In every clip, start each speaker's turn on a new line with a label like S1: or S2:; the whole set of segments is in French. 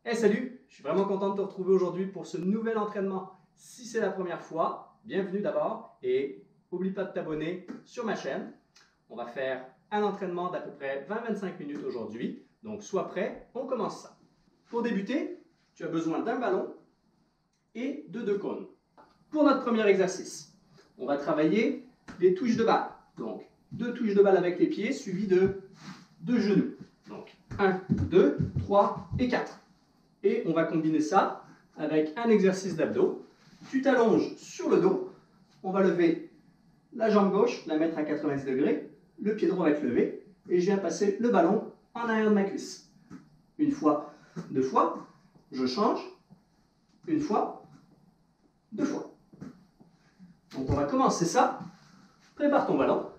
S1: Hey, salut! Je suis vraiment content de te retrouver aujourd'hui pour ce nouvel entraînement. Si c'est la première fois, bienvenue d'abord et n'oublie pas de t'abonner sur ma chaîne. On va faire un entraînement d'à peu près 20-25 minutes aujourd'hui. Donc sois prêt, on commence ça. Pour débuter, tu as besoin d'un ballon et de 2 cônes. Pour notre premier exercice, on va travailler les touches de balle. Donc 2 touches de balle avec les pieds suivies de 2 genoux. Donc 1, 2, 3 et 4. Et on va combiner ça avec un exercice d'abdos. Tu t'allonges sur le dos. On va lever la jambe gauche, la mettre à 90 degrés. Le pied droit va être levé. Et je viens passer le ballon en arrière de ma cuisse. Une fois, 2 fois. Je change. Une fois, 2 fois. Donc on va commencer ça. Prépare ton ballon.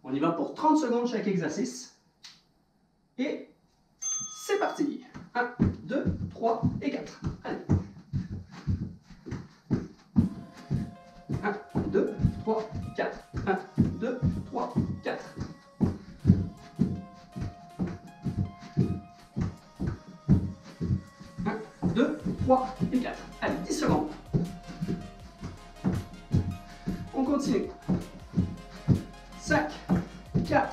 S1: On y va pour 30 secondes chaque exercice. Et c'est parti. 1, 2, 3 et 4. Allez. 1, 2, 3, 4. 1, 2, 3, 4. 1, 2, 3 et 4. Allez, 10 secondes. On continue. 5, 4,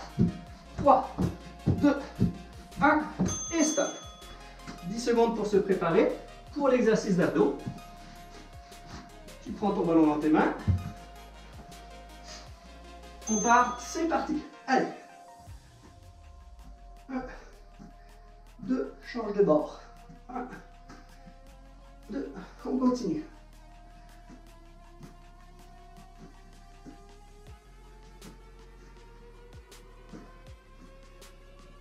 S1: 3, 2, 1 et stop. 10 secondes pour se préparer pour l'exercice d'abdos. Tu prends ton ballon dans tes mains. On part, c'est parti. Allez. 1, 2, change de bord. 1, 2, on continue.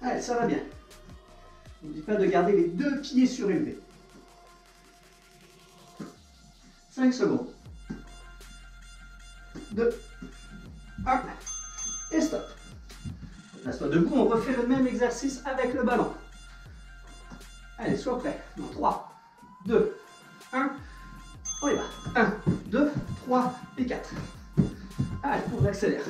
S1: Allez, ça va bien. N'oublie pas de garder les 2 pieds surélevés. 5 secondes. 2, 1, et stop. Reste-toi debout, on refait le même exercice avec le ballon. Allez, sois prêt. Dans 3, 2, 1, on y va. 1, 2, 3 et 4. Allez, on accélère.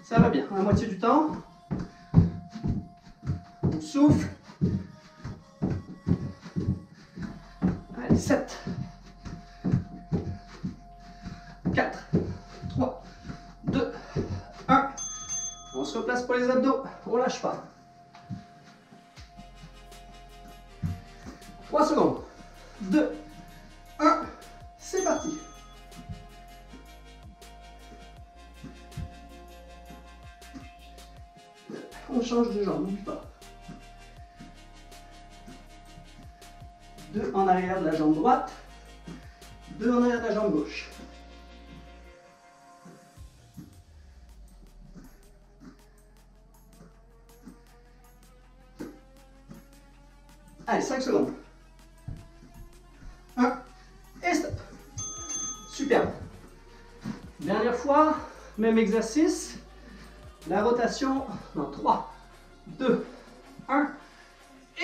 S1: Ça va bien, la moitié du temps. On souffle. Allez, 7, 4, 3, 2, 1. On se replace pour les abdos, on lâche pas. 3 secondes. 2, 1, c'est parti. On change de jambe, n'oublie pas. 2 en arrière de la jambe droite, 2 en arrière de la jambe gauche. Allez, 5 secondes. 1, et stop. Superbe. Dernière fois, même exercice. La rotation dans 3, 2, 1,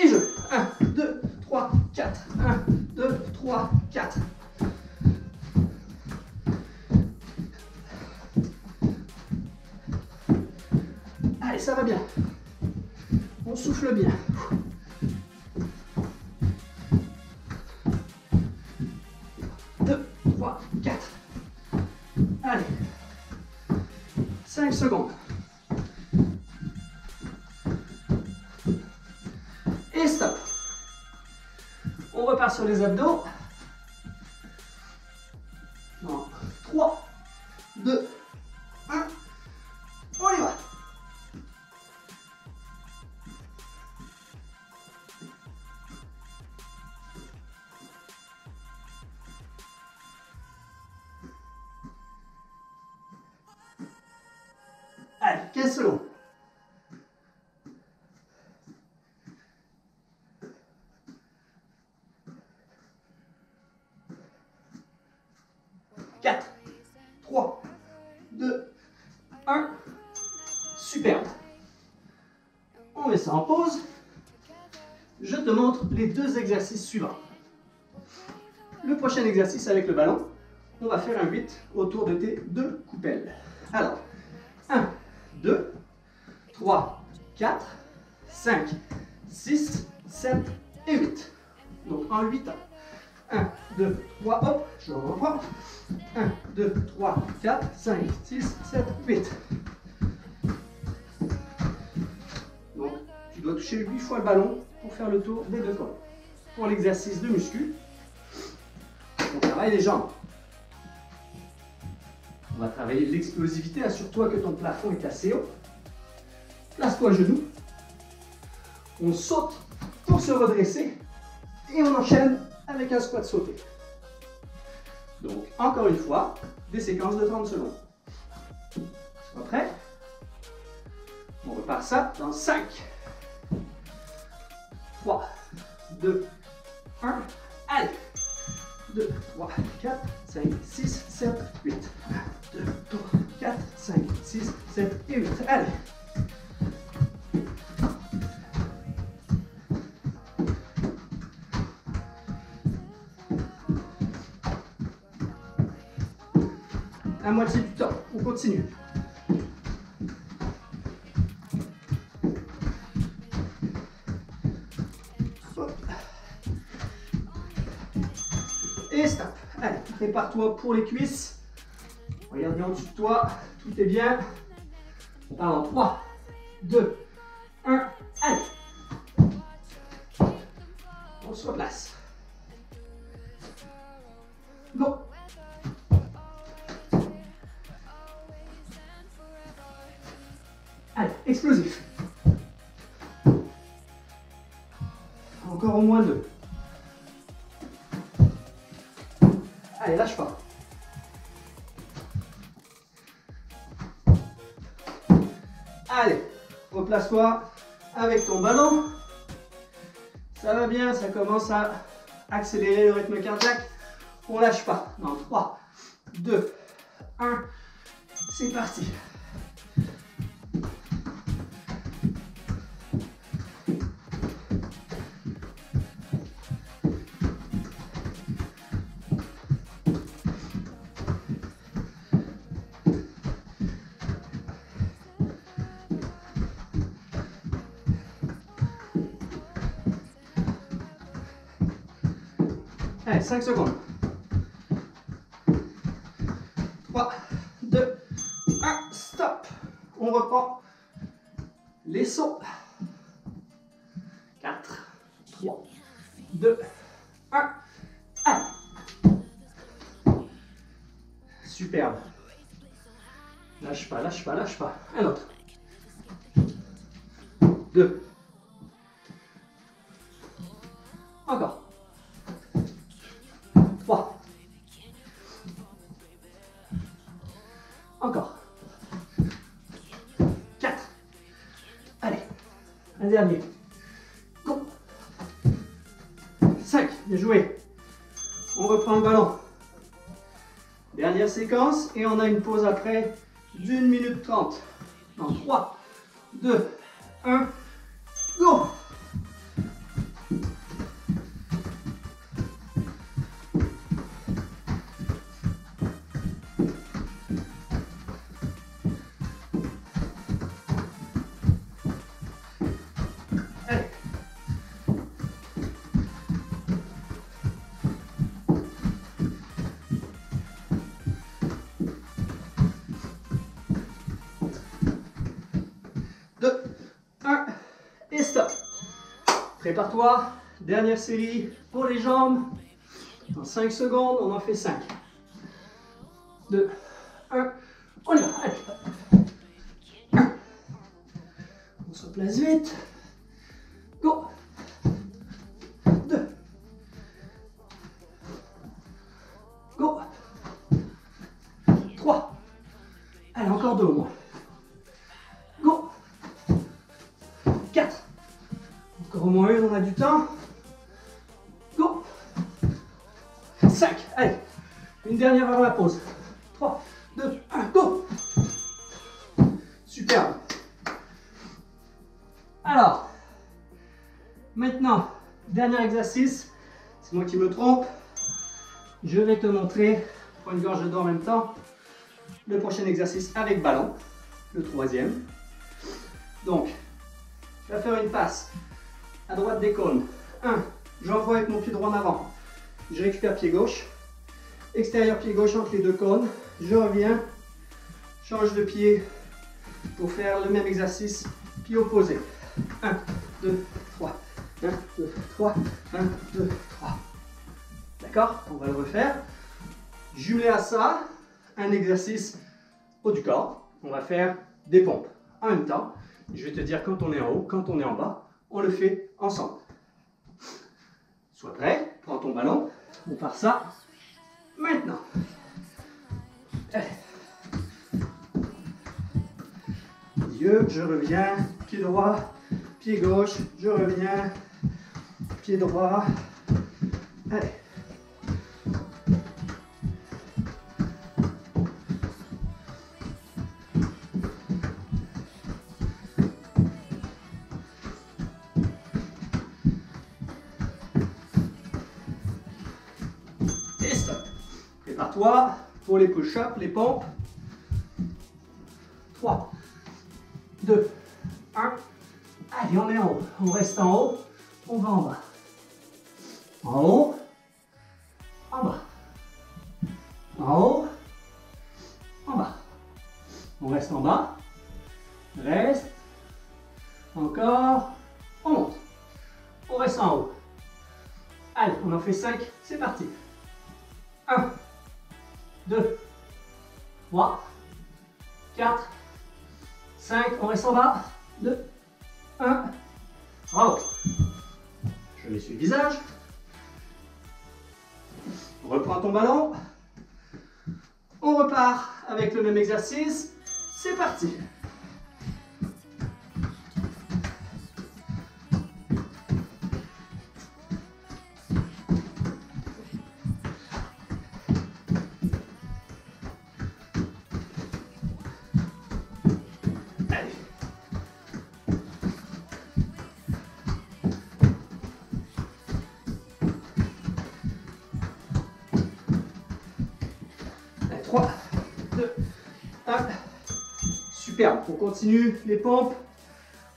S1: et je. 1, 2, 3, 4. 1, 2, 3, 4. Allez, ça va bien. On souffle bien. 2, 3, 4. Allez. 5 secondes. Et stop. On repart sur les abdos. Dans 3, 2, 1. On y va. Allez, 15 secondes. 4, 3, 2, 1. Superbe. On met ça en pause. Je te montre les 2 exercices suivants. Le prochain exercice avec le ballon, on va faire un 8 autour de tes 2 coupelles. Alors, 1, 2, 3, 4, 5, 6, 7 et 8. Donc en 8 ans. 1, 2, 3, hop, je reprends. 1, 2, 3, 4, 5, 6, 7, 8. Donc, tu dois toucher 8 fois le ballon pour faire le tour des 2 cordes. Pour l'exercice de muscu, on travaille les jambes. On va travailler l'explosivité. Assure-toi que ton plafond est assez haut. Place-toi à genoux. On saute pour se redresser et on enchaîne avec un squat sauté. Donc, encore une fois, des séquences de 30 secondes. Pas prêt? On repart ça dans 5, 3, 2, 1, allez! 2, 3, 4, 5, 6, 7, 8. 1, 2, 3, 4, 5, 6, 7 et 8. Allez! À moitié du temps, on continue. Hop. Et stop. Allez, prépare-toi pour les cuisses. Regarde bien au-dessus de toi, tout est bien. On part en 3, 2, 1, allez. On se replace. Go. Allez, explosif. Encore au moins 2. Allez, lâche pas. Allez, replace-toi avec ton ballon. Ça va bien, ça commence à accélérer le rythme cardiaque. On lâche pas. Dans 3, 2, 1, c'est parti. Allez, 5 secondes. 3, 2, 1, stop. On reprend les sauts. 4, 3, 2, 1, allez. Superbe. Lâche pas, lâche pas, lâche pas. Un autre. 2. Encore. 3. Encore. 4. Allez. Un dernier. Go. 5. Bien joué. On reprend le ballon. Dernière séquence et on a une pause après d'1 minute 30. Dans 3, 2, 1, go! Et stop. Prépare-toi. Dernière série pour les jambes. Dans 5 secondes, on en fait 5. 2, 1, on y va. Allez. 1. On se place vite. Go. 2. Go. 3. Allez, encore 2 au moins. Go. 4. Encore au moins 1, on a du temps. Go. 5. Allez. Une dernière avant la pause. 3, 2, 1, go. Superbe. Alors, maintenant, dernier exercice. C'est moi qui me trompe. Je vais te montrer Prends une gorge d'eau en même temps. Le prochain exercice avec ballon, le troisième. Donc, je vais faire une passe à droite des cônes. 1, j'envoie avec mon pied droit en avant. Je récupère pied gauche. Extérieur pied gauche entre les deux cônes. Je reviens, change de pied pour faire le même exercice, pied opposé. 1, 2, 3. 1, 2, 3. 1, 2, 3. D'accord? On va le refaire. Jumelé à ça, un exercice haut du corps. On va faire des pompes en même temps. Je vais te dire quand on est en haut, quand on est en bas. On le fait ensemble. Sois prêt, prends ton ballon. On part ça maintenant. Allez. Yeux, je reviens. Pied droit, pied gauche, je reviens. Pied droit. Allez. Et stop. Prépare-toi pour les push-ups, les pompes. 3, 2, 1. Allez, on est en haut. On reste en haut. On va en bas. En haut. En bas. En haut. En bas. On reste en bas. Reste. Encore. On monte. On reste en haut. Allez, on en fait 5. C'est parti. 1, 2, 3, 4, 5. On reste en bas. 2, 1. Bravo. Je m'essuie le visage. Reprends ton ballon. On repart avec le même exercice. C'est parti. Allez. Allez, 3, 2, 1. Super, on continue les pompes.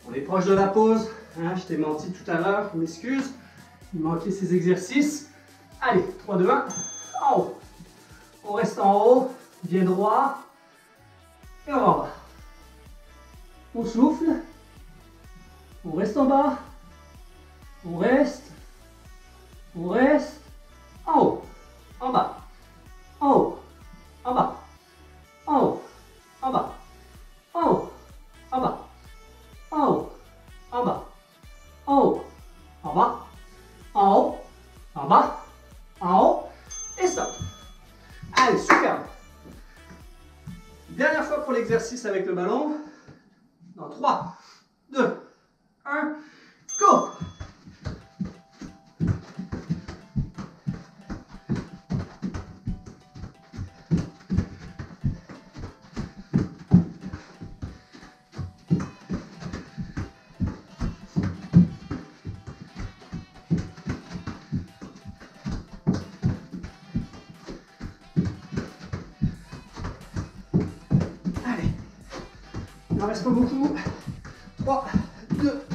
S1: On est proche de la pause. Hein, je t'ai menti tout à l'heure, je m'excuse. Il manquait ces exercices. Allez, 3, 2, 1. En haut. On reste en haut, bien droit. Et on va en bas. On souffle. On reste en bas. On reste. On reste. En haut. En bas. En haut. En bas. En haut. En bas. En haut. En bas. En haut. En bas. En haut. En bas. En haut. En bas. En haut. Et stop. Allez, super. Dernière fois pour l'exercice avec le ballon. Dans 3, 2, 1, go! Allez, il n'en reste pas beaucoup. 3, 2,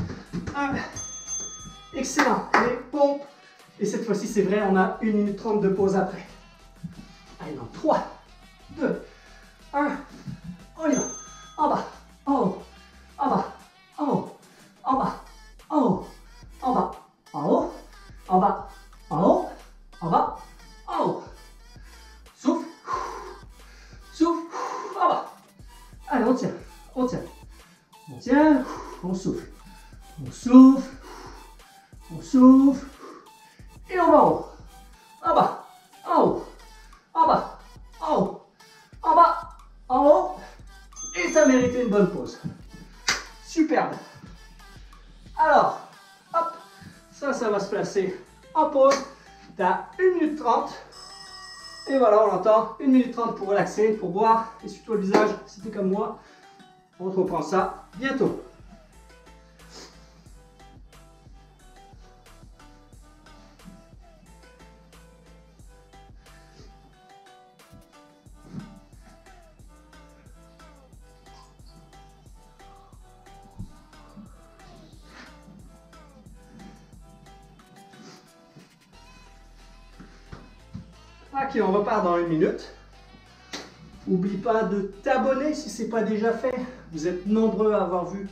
S1: 1. Excellent. Les pompes. Et cette fois-ci, c'est vrai, on a 1 minute 30 de pause après. Allez, dans 3, 2, 1. On y va. En bas, en haut, en bas, en haut, en bas, en haut, en bas, en haut, en bas, en haut, en bas, en haut. Souffle. Souffle. En bas. Allez, on tient. On tient. On tient. On souffle. On souffle. On souffle. Et on va en haut. En bas. En haut. En bas. En haut. En bas. En haut. Et ça méritait une bonne pause. Superbe. Alors, hop. Ça va se placer en pause. Tu as 1 minute 30. Et voilà, on entend 1 minute 30 pour relaxer, pour boire. Essuie-toi le visage si tu es comme moi. On se reprend ça bientôt. Ok, on repart dans 1 minute. N'oublie pas de t'abonner si ce n'est pas déjà fait. Vous êtes nombreux à avoir vu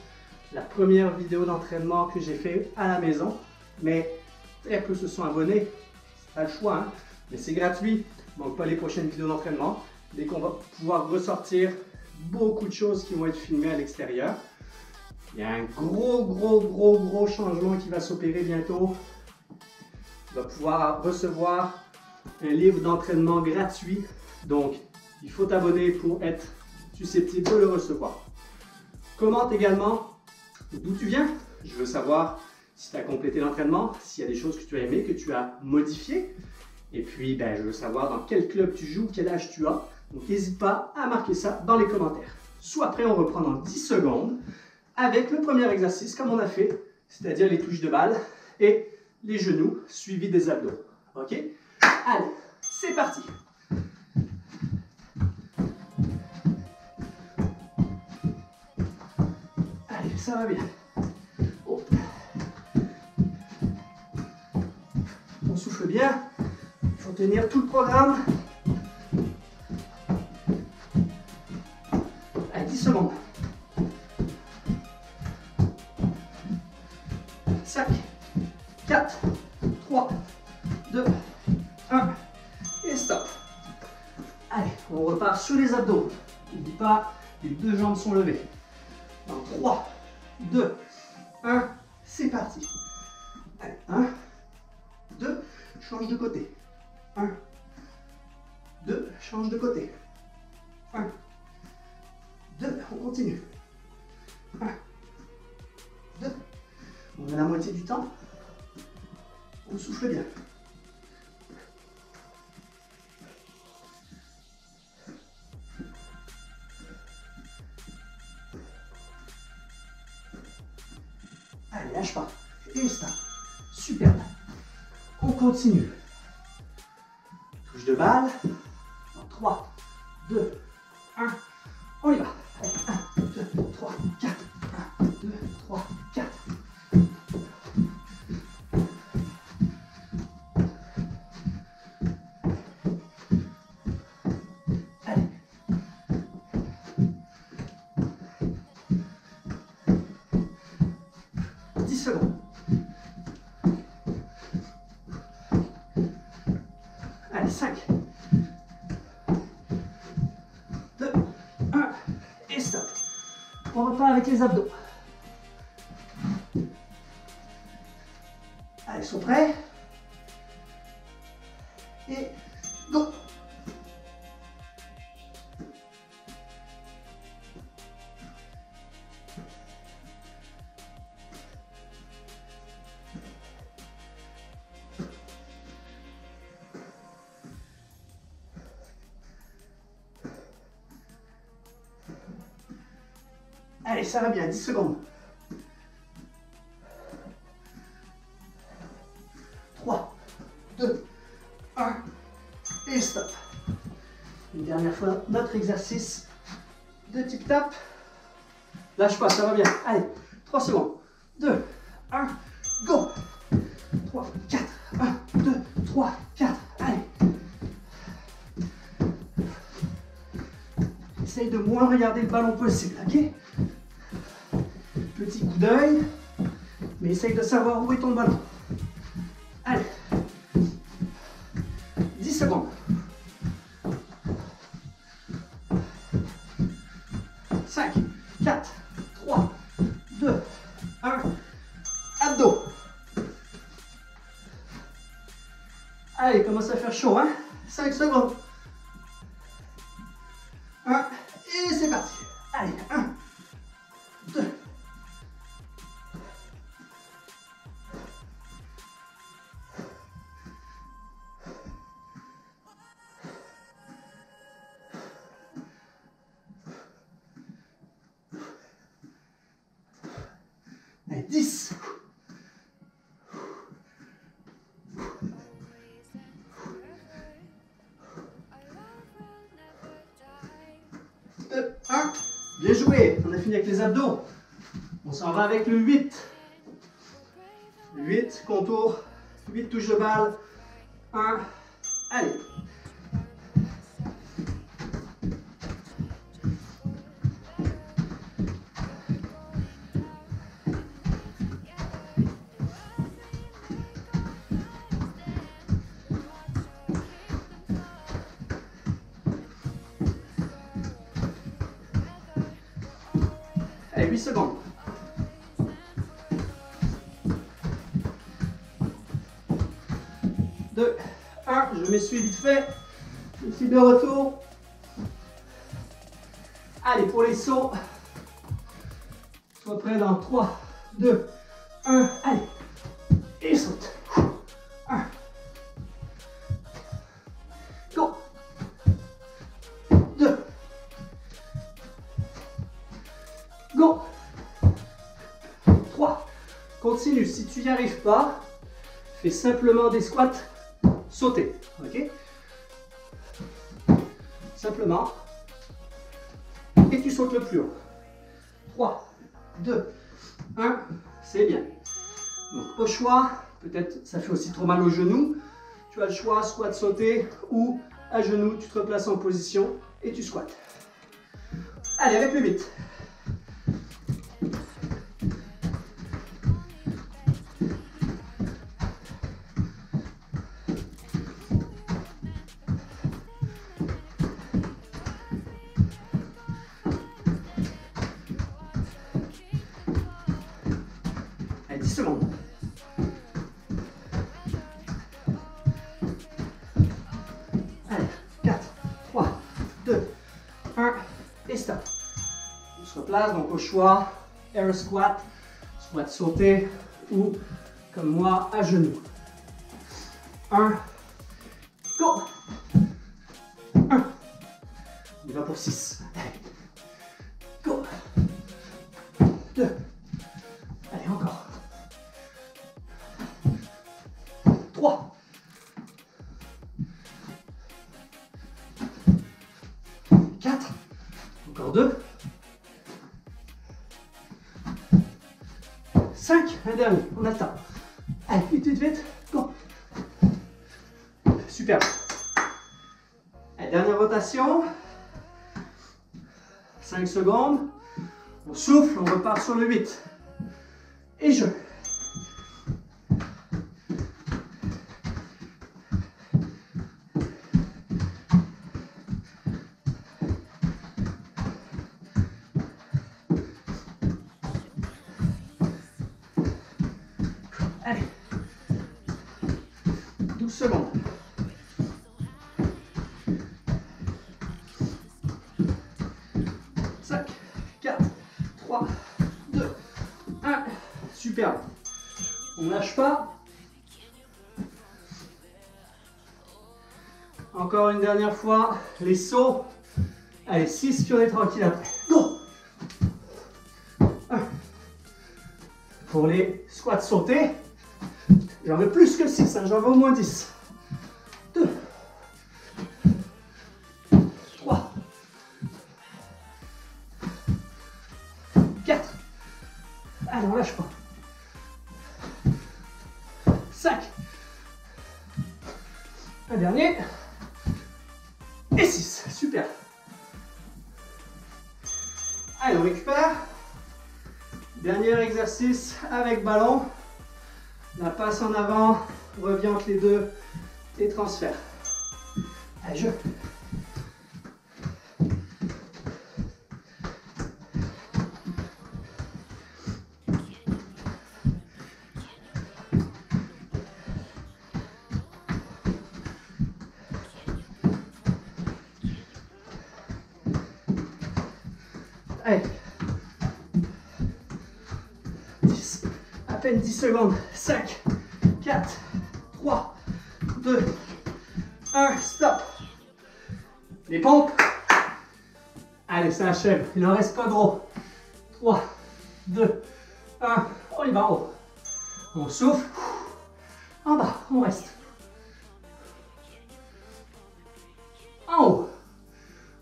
S1: la première vidéo d'entraînement que j'ai fait à la maison. Mais très peu se sont abonnés. C'est pas le choix, hein? Mais c'est gratuit. Ne manque pas les prochaines vidéos d'entraînement. Dès qu'on va pouvoir ressortir beaucoup de choses qui vont être filmées à l'extérieur. Il y a un gros changement qui va s'opérer bientôt. Tu vas pouvoir recevoir un livre d'entraînement gratuit. Donc, il faut t'abonner pour être susceptible de le recevoir. Commente également d'où tu viens. Je veux savoir si tu as complété l'entraînement, s'il y a des choses que tu as aimées, que tu as modifiées. Et puis, je veux savoir dans quel club tu joues, quel âge tu as. Donc, n'hésite pas à marquer ça dans les commentaires. Soit après, on reprend dans 10 secondes avec le premier exercice comme on a fait, c'est-à-dire les touches de balle et les genoux suivis des abdos. Ok? Allez, c'est parti! Allez, ça va bien. Oh. On souffle bien. Il faut tenir tout le programme. Allez, 10 secondes. 5, 4, 3, 2, 1 et stop. Allez, on repart sur les abdos. N'oublie pas, les deux jambes sont levées. Dans 3, 2, 1, c'est parti. Allez, 1, 2, change de côté. 1, 2, change de côté. 1, 2, on continue. 1, 2, on a la moitié du temps. On souffle bien. Allez, lâche pas. Et stop. Superbe. On continue. Touche de balle. Dans 3, 2, 1. On y va. Allez, 1, 2, 3, 4. 1, 2, 3, 4. Allez. Secondes. Allez, 5, 2, 1 et stop. On repart avec les abdos. Allez, ils sont prêts. Et go. Allez, ça va bien, 10 secondes. 3, 2, 1 et stop. Une dernière fois, notre exercice de tip-tap. Lâche pas, ça va bien. Allez, 3 secondes. 2, 1, go. 3, 4, 1, 2, 3, 4. Allez. Essaye de moins regarder le ballon possible, ok? Petit coup d'œil, mais essaye de savoir où est ton ballon. Allez, 10 secondes. 5, 4, 3, 2, 1. Abdos. Allez, il commence à faire chaud, hein? 5 secondes. 1, et c'est parti. Allez, 1, 2. Allez, 10. Bien joué, on a fini avec les abdos. On s'en va avec le 8. 8 contours, 8 touches de balle. 1, allez. Allez, 8 secondes. 2, 1, je m'essuie vite fait. Je suis de retour. Allez, pour les sauts, sois prêt dans 3, 2, 1, allez. Et saute. 1. Go. 2. Go. 3. Continue. Si tu n'y arrives pas, fais simplement des squats sautés. Ok? Simplement. Et tu sautes le plus haut. 3, 2, 1. C'est bien. Donc au choix, peut-être ça fait aussi trop mal au genou. Tu as le choix, squat sauté ou à genoux, tu te replaces en position et tu squattes. Allez, allez plus vite. Allez, 10 secondes. Allez, 4, 3, 2, 1 et stop. On se replace, donc au choix, air squat, squat sauté ou comme moi à genoux. 1, go. 1. On y va pour 6. Allez. Go. 2. Allez, encore. 3. 4. Encore 2. 5. Un dernier. On attend. Allez, vite, vite, vite. Go. Super. Allez, dernière rotation. 5 secondes. On souffle, on repart sur le 8. Et je. Allez. 12 secondes. Super. On ne lâche pas. Encore une dernière fois. Les sauts. Allez, 6, puis on est tranquille après. Go. 1. Pour les squats sautés, j'en veux plus que 6, hein, j'en veux au moins 10. 2. 3. 4. Allez, on lâche pas. 5. Un dernier. Et 6. Super. Allez, on récupère. Dernier exercice avec ballon. La passe en avant revient entre les deux et transfert. Allez, je. Allez. 10. À peine 10 secondes. 5, 4, 3, 2, 1. Stop. Les pompes. Allez, ça achève. Il n'en reste pas gros. 3, 2, 1. On y va en haut. On souffle. En bas, on reste. En haut.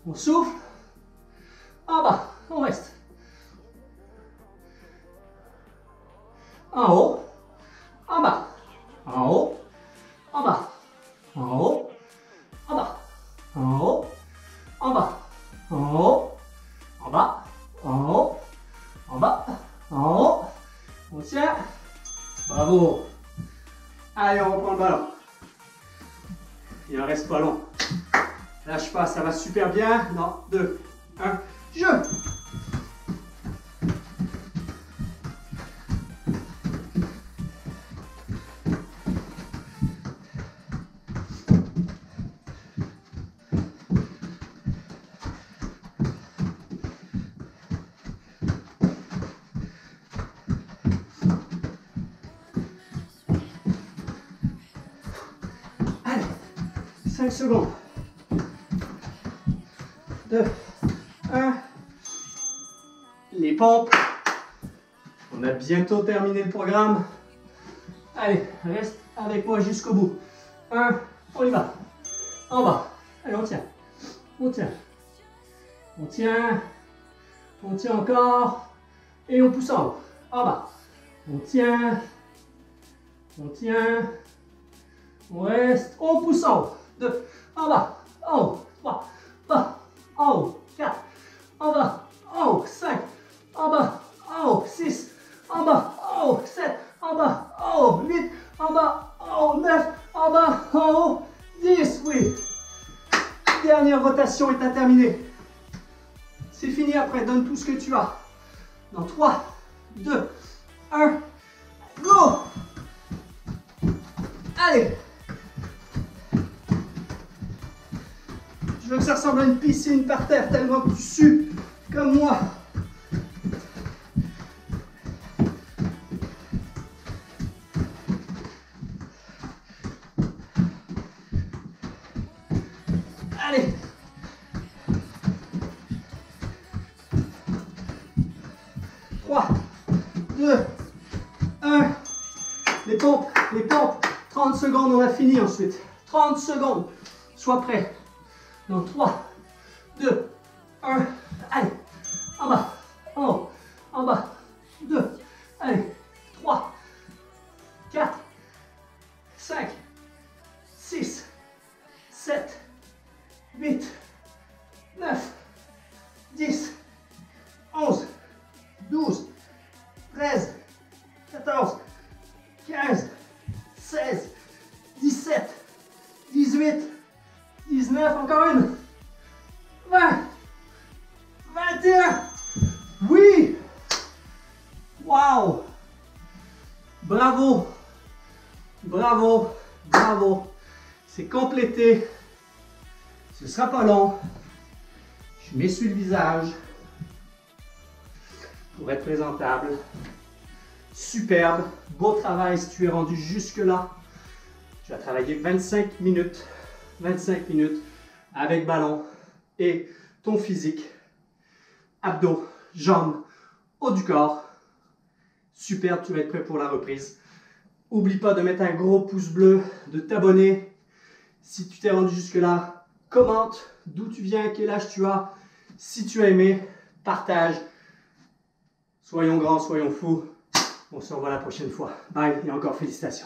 S1: On souffle. En bas. On reste. En haut, en bas, en haut, en bas, en haut, en bas, en haut, en bas, en haut, en bas, en haut, en bas, en haut. On tient. Bravo. Allez, on reprend le ballon. Il en reste pas long. Lâche pas, ça va super bien. Non, 2, 1, je. 5 secondes. 2, 1. Les pompes. On a bientôt terminé le programme. Allez, reste avec moi jusqu'au bout. 1, on y va. En bas. Allez, on tient. On tient. On tient. On tient encore. Et on pousse en haut. En bas. On tient. On tient. On reste. On pousse en haut. 2. En bas. En haut. 3. Bas. En haut. 4. En bas. En haut. 5. En bas. En haut. 6. En bas. En haut. 7. En bas. En haut. 8. En bas. En haut. 9. En bas. En haut. 10. Oui. Dernière rotation est à terminer. C'est fini après. Donne tout ce que tu as. Dans 3, 2, 1. Go! Allez! Je veux que ça ressemble à une piscine par terre, tellement que tu sues comme moi. Allez! Les pompes, 30 secondes, on a fini ensuite. 30 secondes, sois prêt. Dans 3, 2, 1, allez. En bas, en haut, en bas, 2, allez. 3, 4, 5, 6, 7, 8, 9, 10, 11, 12, 13, 14, 15, 16, 17, 18, 19, encore une, 20, 21, oui, waouh, bravo, bravo, bravo, c'est complété, ce sera pas long, je m'essuie le visage pour être présentable. Superbe, beau travail si tu es rendu jusque là. Tu as travaillé 25 minutes avec ballon et ton physique, abdos, jambes, haut du corps. Superbe, tu vas être prêt pour la reprise. N'oublie pas de mettre un gros pouce bleu, de t'abonner. Si tu t'es rendu jusque là, commente d'où tu viens, quel âge tu as. Si tu as aimé, partage. Soyons grands, soyons fous. On se revoit la prochaine fois. Bye et encore félicitations.